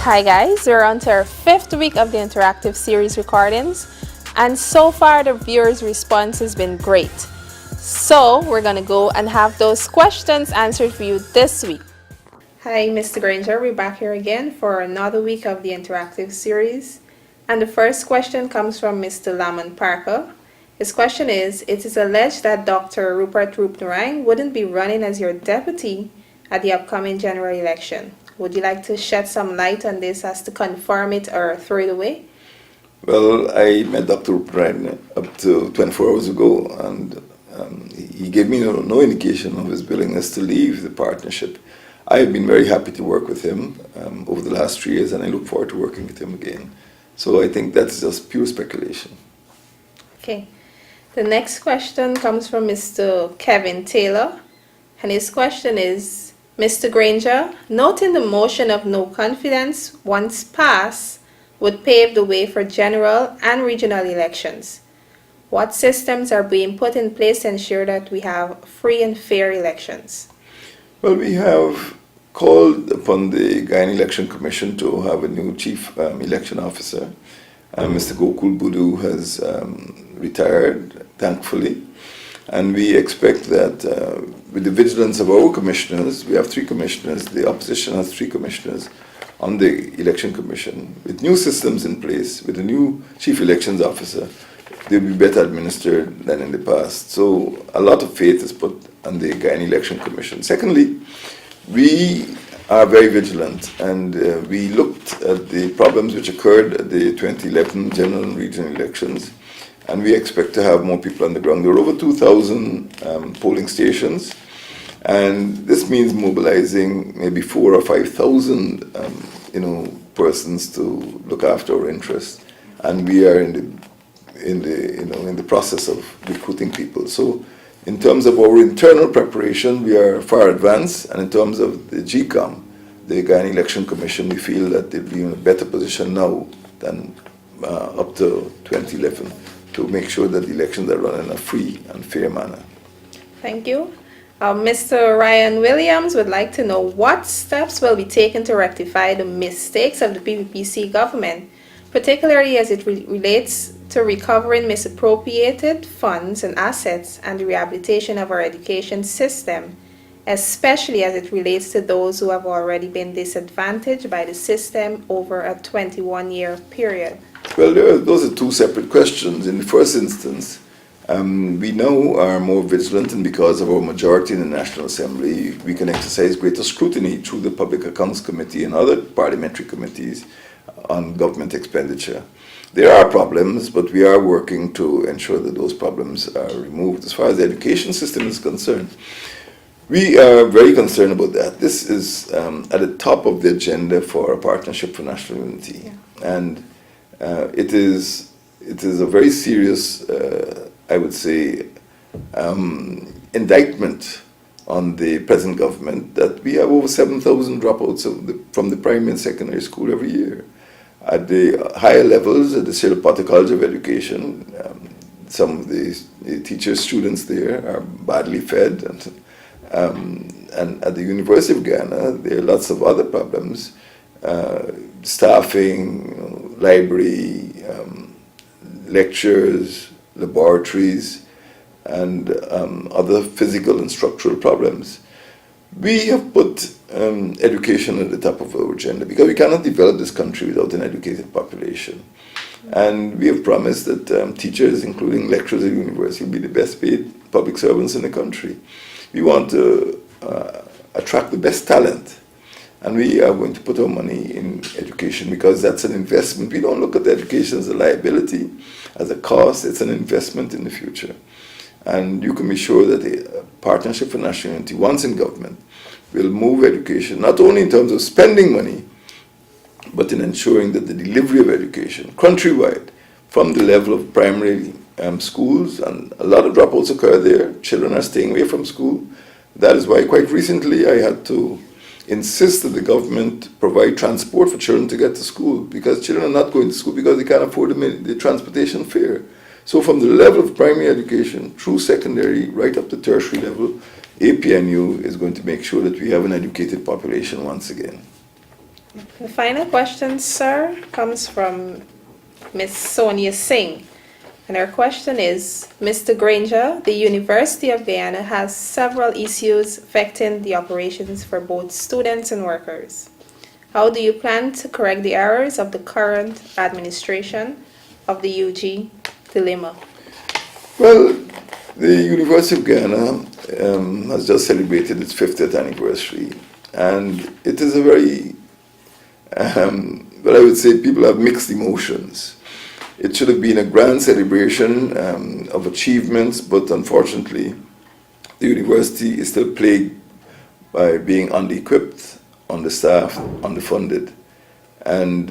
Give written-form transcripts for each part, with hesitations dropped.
Hi guys, we're on to our 5th week of the interactive series recordings, and so far the viewers' response has been great. So we're gonna go and have those questions answered for you this week. Hi Mr. Granger, we're back here again for another week of the interactive series. And the first question comes from Mr. Lamont Parker. His question is, it is alleged that Dr. Rupert Roopnarine wouldn't be running as your deputy at the upcoming general election. Would you like to shed some light on this as to confirm it or throw it away? Well, I met Dr. Rupnarine up to 24 hours ago, and he gave me no indication of his willingness to leave the partnership. I have been very happy to work with him over the last 3 years, and I look forward to working with him again. So I think that's just pure speculation. Okay. The next question comes from Mr. Kevin Taylor, and his question is, Mr. Granger, noting the motion of no confidence once passed would pave the way for general and regional elections. What systems are being put in place to ensure that we have free and fair elections? Well, we have called upon the Guyana Election Commission to have a new chief election officer. Mr. Gokul Budu has retired, thankfully, and we expect that with the vigilance of our commissioners, we have 3 commissioners, the opposition has 3 commissioners on the election commission, with new systems in place, with a new chief elections officer, they'll be better administered than in the past. So a lot of faith is put on the Guyana Election Commission. Secondly, we are very vigilant, and we looked at the problems which occurred at the 2011 general and regional elections, and we expect to have more people on the ground. There are over 2,000 polling stations, and this means mobilizing maybe 4,000 or 5,000 persons to look after our interests, and we are in the process of recruiting people. So in terms of our internal preparation, we are far advanced, and in terms of the GCOM, the Guyana Election Commission, we feel that they'll be in a better position now than up to 2011 to make sure that the elections are run in a free and fair manner. Thank you. Mr. Ryan Williams would like to know what steps will be taken to rectify the mistakes of the PPPC government, particularly as it relates to recovering misappropriated funds and assets and the rehabilitation of our education system, especially as it relates to those who have already been disadvantaged by the system over a 21-year period. Well, those are 2 separate questions. In the first instance, we now are more vigilant, and because of our majority in the National Assembly, we can exercise greater scrutiny through the Public Accounts Committee and other parliamentary committees on government expenditure. There are problems, but we are working to ensure that those problems are removed. As far as the education system is concerned, we are very concerned about that. This is at the top of the agenda for a Partnership for National Unity. Yeah. And it is a very serious, I would say, indictment on the present government that we have over 7,000 dropouts from the primary and secondary school every year. At the higher levels, at the Siripata College of Education, some of the teachers, students there are badly fed, and at the University of Ghana, there are lots of other problems, staffing, library, lectures, laboratories, and other physical and structural problems. We have put education at the top of our agenda because we cannot develop this country without an educated population. And we have promised that teachers, including lecturers at the university, will be the best paid public servants in the country. We want to attract the best talent, and we are going to put our money in education because that's an investment. We don't look at education as a liability, as a cost. It's an investment in the future. And you can be sure that the Partnership for National Unity, once in government, will move education, not only in terms of spending money, but in ensuring that the delivery of education, countrywide, from the level of primary schools, and a lot of dropouts occur there, children are staying away from school. That is why quite recently I had to insist that the government provide transport for children to get to school, because children are not going to school because they can't afford the transportation fare. So from the level of primary education through secondary, right up to tertiary level, APNU is going to make sure that we have an educated population once again. The final question, sir, comes from Miss Sonia Singh. And her question is, Mr. Granger, the University of Guyana has several issues affecting the operations for both students and workers. How do you plan to correct the errors of the current administration of the UG dilemma? Well, the University of Guyana has just celebrated its 50th anniversary, and it is a very, well, I would say people have mixed emotions. It should have been a grand celebration of achievements, but unfortunately, the university is still plagued by being under-equipped, understaffed, underfunded. And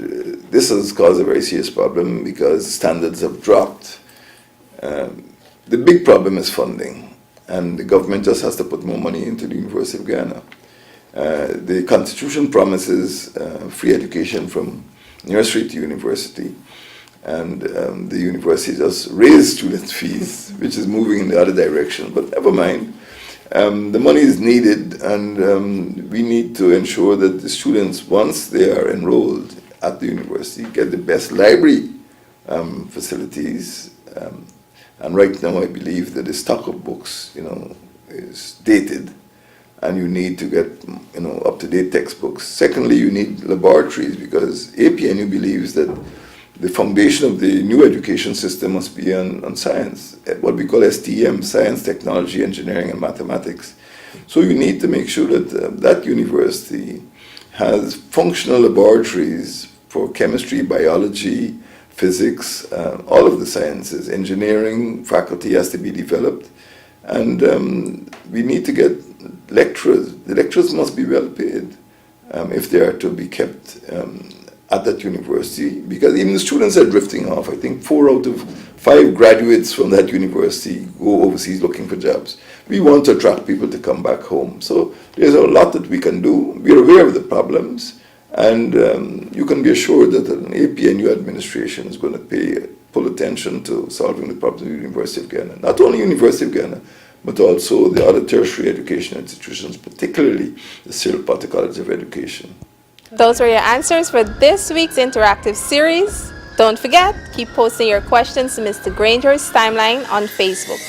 this has caused a very serious problem because standards have dropped. The big problem is funding, and the government just has to put more money into the University of Guyana. The Constitution promises free education from nursery to university, and the university just raised student fees, which is moving in the other direction. But never mind, the money is needed, and we need to ensure that the students, once they are enrolled at the university, get the best library facilities. And right now, I believe that the stock of books, is dated, and you need to get, up-to-date textbooks. Secondly, you need laboratories, because APNU believes that the foundation of the new education system must be on science, what we call STEM, science, technology, engineering, and mathematics. So you need to make sure that that university has functional laboratories for chemistry, biology, physics, all of the sciences. Engineering faculty has to be developed, and we need to get lecturers. The lecturers must be well paid if they are to be kept at that university, because even the students are drifting off. I think 4 out of 5 graduates from that university go overseas looking for jobs. We want to attract people to come back home. So there's a lot that we can do. We're aware of the problems, and you can be assured that an APNU administration is going to pay full attention to solving the problems of the University of Guyana. Not only University of Guyana, but also the other tertiary education institutions, particularly the Cyril Potter College of Education. Those were your answers for this week's interactive series. Don't forget, keep posting your questions to Mr. Granger's timeline on Facebook.